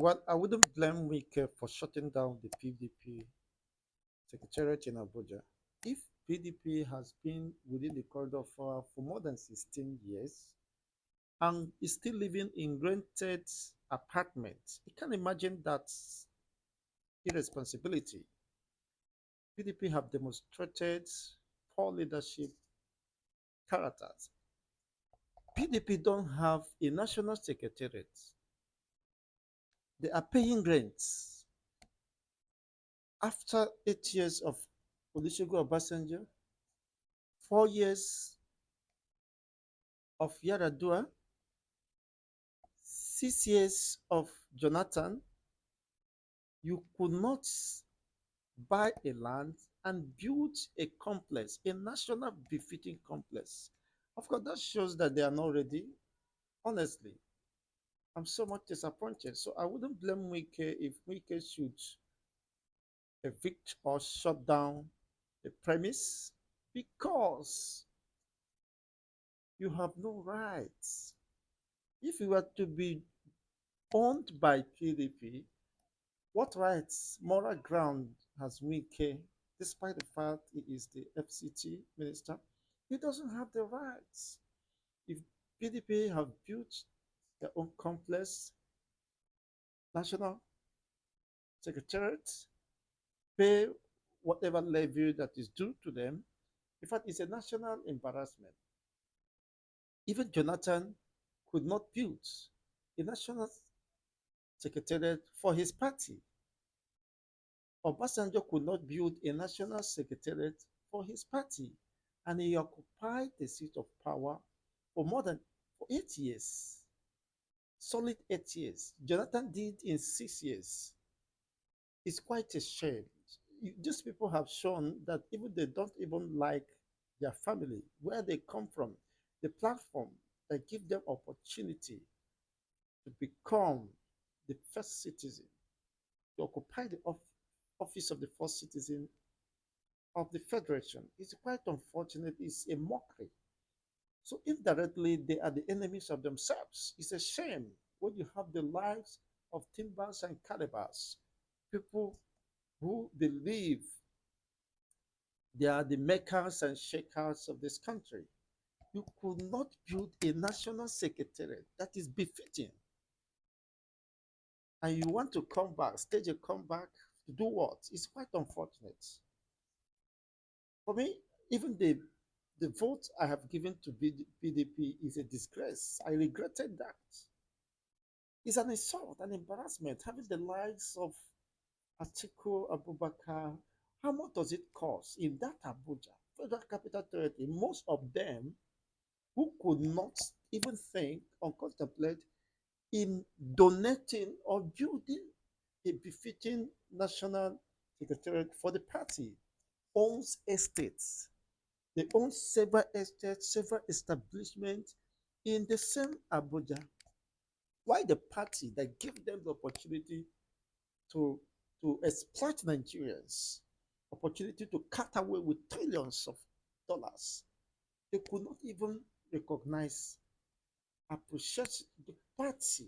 Well, I wouldn't blame Wike for shutting down the PDP Secretariat in Abuja. If PDP has been within the corridor for more than 16 years and is still living in rented apartments, you can imagine that irresponsibility. PDP have demonstrated poor leadership characters. PDP don't have a national secretariat. They are paying rents. After 8 years of Olusegun Obasanjo, 4 years of Yaradua, 6 years of Jonathan, you could not buy a land and build a complex, a national befitting complex. Of course, that shows that they are not ready. Honestly, I'm so much disappointed. So I wouldn't blame Wike if Wike should evict or shut down the premise because you have no rights. If you were to be owned by PDP, what rights, moral ground has Wike, despite the fact he is the FCT minister? He doesn't have the rights. If PDP have built their own complex, national secretariat, pay whatever levy that is due to them, in fact, it's a national embarrassment. Even Jonathan could not build a national secretariat for his party. Obasanjo could not build a national secretariat for his party, and he occupied the seat of power for more than for 8 years, solid 8 years. Jonathan did in 6 years. It's quite a shame. These people have shown that even they don't even like their family, where they come from, the platform that give them opportunity to become the first citizen, to occupy the office of the first citizen of the federation. It's quite unfortunate. It's a mockery. So indirectly, they are the enemies of themselves. It's a shame when you have the lives of timbers and calibers, people who believe they are the makers and shakers of this country. You could not build a national secretariat that is befitting. And you want to come back, stage a comeback to do what? It's quite unfortunate. For me, even the vote I have given to PDP is a disgrace. I regretted that. It's an insult, an embarrassment, having the likes of Atiku Abubakar. How much does it cost in that Abuja, Federal Capital Territory? Most of them who could not even think or contemplate in donating or building a befitting national secretariat for the party, owns estates. They own several estates, several establishments in the same Abuja. Why the party that gave them the opportunity to, to exploit Nigerians, opportunity to cut away with trillions of dollars, they could not even recognize, appreciate the party.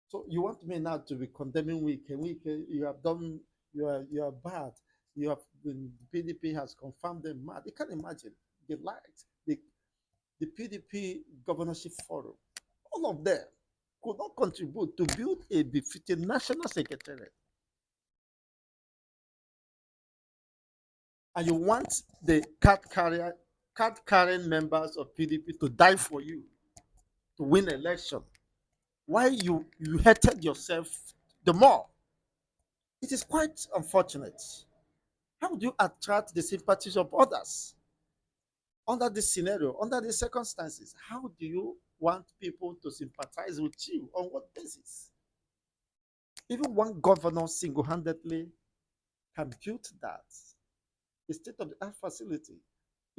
So you want me now to be condemning Wike? Wike, you have done, you are bad. You have been, the PDP has confirmed them mad. You can imagine the light, the PDP governorship forum, all of them could not contribute to build a befitting national secretariat. And you want the card carrying members of PDP to die for you to win election. Why you hated yourself the more? It is quite unfortunate. How do you attract the sympathies of others under this scenario, under these circumstances? How do you want people to sympathize with you? On what basis? Even one governor single handedly can build that, a state of the art facility,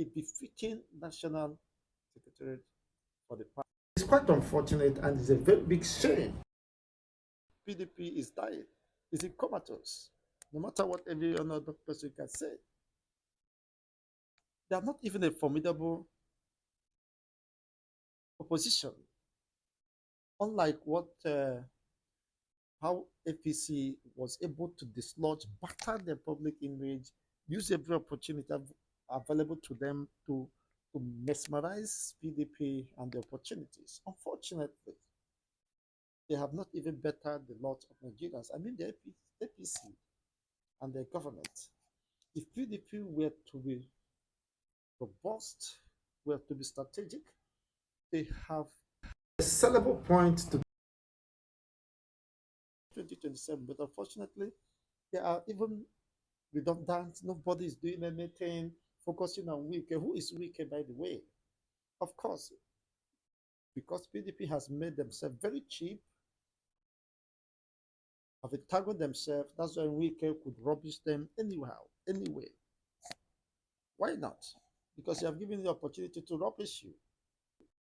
a befitting national secretariat for the party. It's quite unfortunate and it's a very big shame. PDP is dying, is in comatose, no matter what every other person can say. They are not even a formidable opposition, unlike what how APC was able to dislodge, batter their public image, use every opportunity available to them to mesmerize PDP and the opportunities. Unfortunately, they have not even bettered the lot of Nigerians. I mean, the APC and their government. If PDP were to be robust, were to be strategic, they have a sellable point to 2027. But unfortunately, they are even redundant. Nobody is doing anything, focusing on Wike. Who is Wike, by the way? Of course, because PDP has made themselves very cheap, have entangled themselves. That's why Wike could rubbish them anyhow, anyway. Why not? Because you have given the opportunity to rubbish you.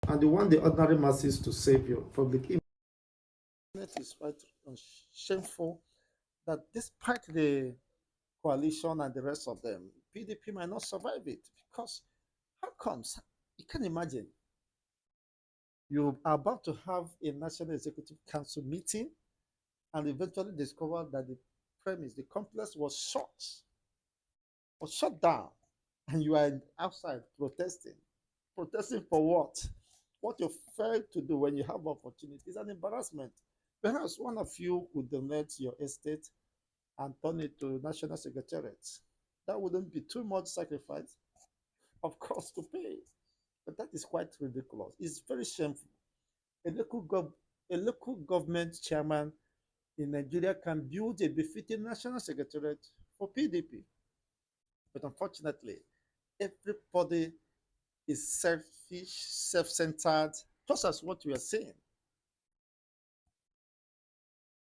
And you want the ordinary masses to save your public image. It is quite shameful that despite the coalition and the rest of them, PDP might not survive it. Because how comes? You can imagine. You are about to have a National Executive Council meeting and eventually discover that the premise, the complex was shut down, and you are outside protesting. Protesting for what? What you failed to do when you have opportunity is an embarrassment. Perhaps one of you could donate your estate and turn it to National Secretariat. That wouldn't be too much sacrifice, of course, to pay. But that is quite ridiculous. It's very shameful. A a local government chairman in Nigeria can build a befitting National Secretariat for PDP. But unfortunately, everybody is selfish, self-centered, just as what we are saying.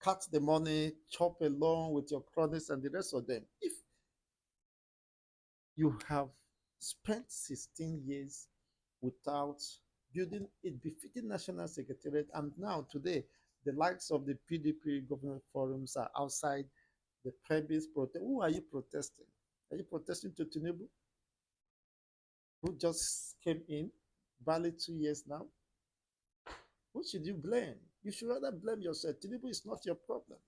Cut the money, chop along with your cronies and the rest of them. If you have spent 16 years without building a befitting National Secretariat, and now today, the likes of the PDP government forums are outside the premise protest. Who are you protesting? Are you protesting to Tinubu, who just came in, barely 2 years now? Who should you blame? You should rather blame yourself. Tinubu is not your problem,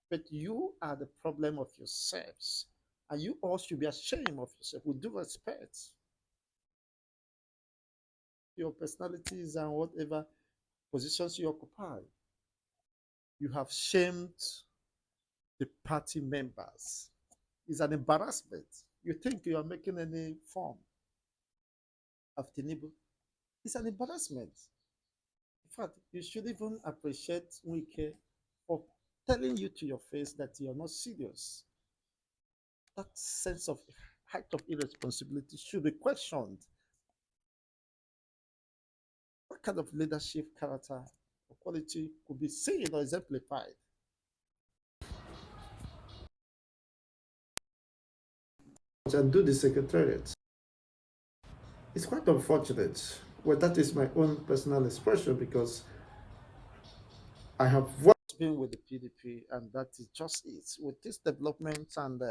but you are the problem of yourselves. And you all should be ashamed of yourself with due respect. Your personalities and whatever positions you occupy. You have shamed the party members. It's an embarrassment. You think you are making any form of Tinubu? It's an embarrassment. In fact, you should even appreciate Wike for telling you to your face that you're not serious. That sense of height of irresponsibility should be questioned. What kind of leadership character or quality could be seen or exemplified? And do the secretariat. It's quite unfortunate. Well, that is my own personal expression because I have been with the PDP, and that is just it. With this development and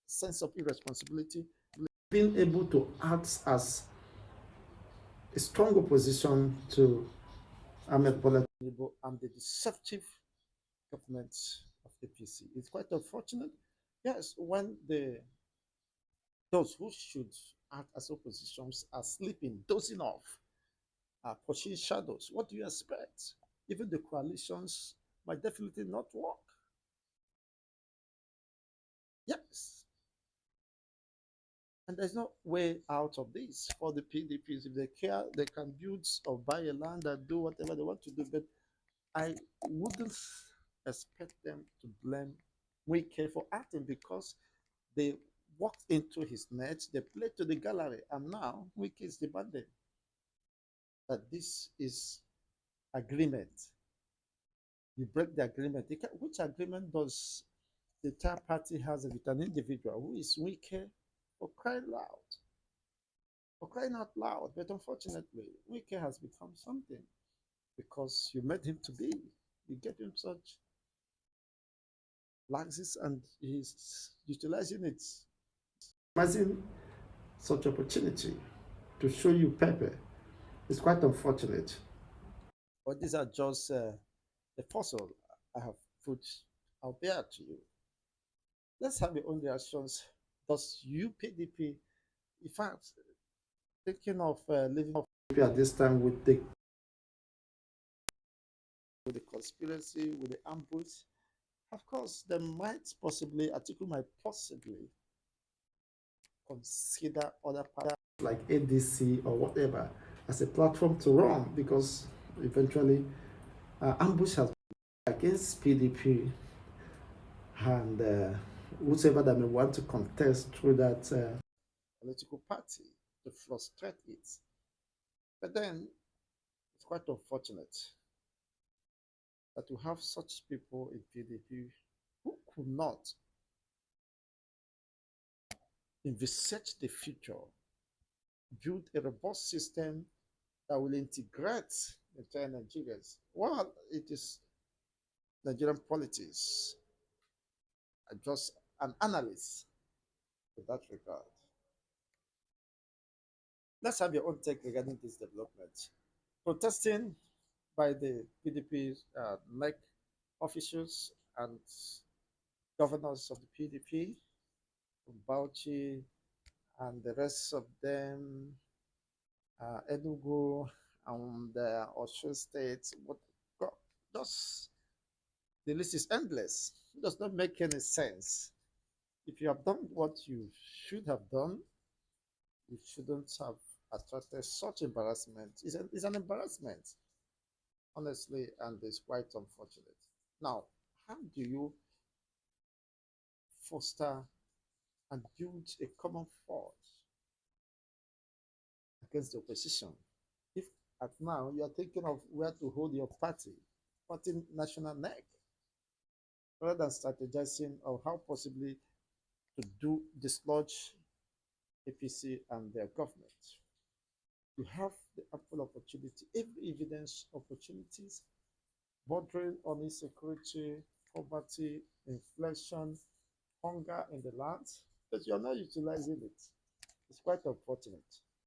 sense of irresponsibility, being able to act as a strong opposition to Ahmed Bola Tinubu and the deceptive government of APC. It's quite unfortunate. Yes, when those who should act as oppositions are sleeping, dozing off, are pushing shadows, what do you expect? Even the coalitions might definitely not work. Yes. And there's no way out of this for the PDPs. If they care, they can build or buy a land and do whatever they want to do. But I wouldn't expect them to blame Wike for acting because they walked into his net, they played to the gallery, and now Wike is demanding that this is agreement. You break the agreement. Which agreement does the third party has with an individual who is Wike, for crying loud? For crying out loud. But unfortunately, Wike has become something because you made him to be. You gave him such laxes and he's utilizing it. Imagine such opportunity to show you pepper. It's quite unfortunate. But these are just the fossil. I have put out there to you. Let's have your own reactions. Does you PDP, in fact, thinking of leaving at this time with the conspiracy, with the ambush? Of course, they might possibly, Atiku might possibly consider other parties like ADC or whatever as a platform to run because eventually ambush has been against PDP and whoever that may want to contest through that political party to frustrate it. But then it's quite unfortunate that we have such people in PDP who could not envisage the future, build a robust system that will integrate the entire Nigerians. Well, it is Nigerian politics. I'm just an analyst in that regard. Let's have your own take regarding this development. Protesting by the PDP NEC officials and governors of the PDP, Bauchi, and the rest of them, Enugu, and Osun State. But God, just the list is endless. It does not make any sense. If you have done what you should have done, you shouldn't have attracted such embarrassment. It's an embarrassment, honestly, and it's quite unfortunate. Now, how do you foster and build a common force against the opposition? If at now you are thinking of where to hold your party national neck, rather than strategizing on how possibly to dislodge APC and their government. You have the ample opportunity, every evidence opportunities bordering on insecurity, poverty, inflation, hunger in the land, but you're not utilizing it. It's quite unfortunate.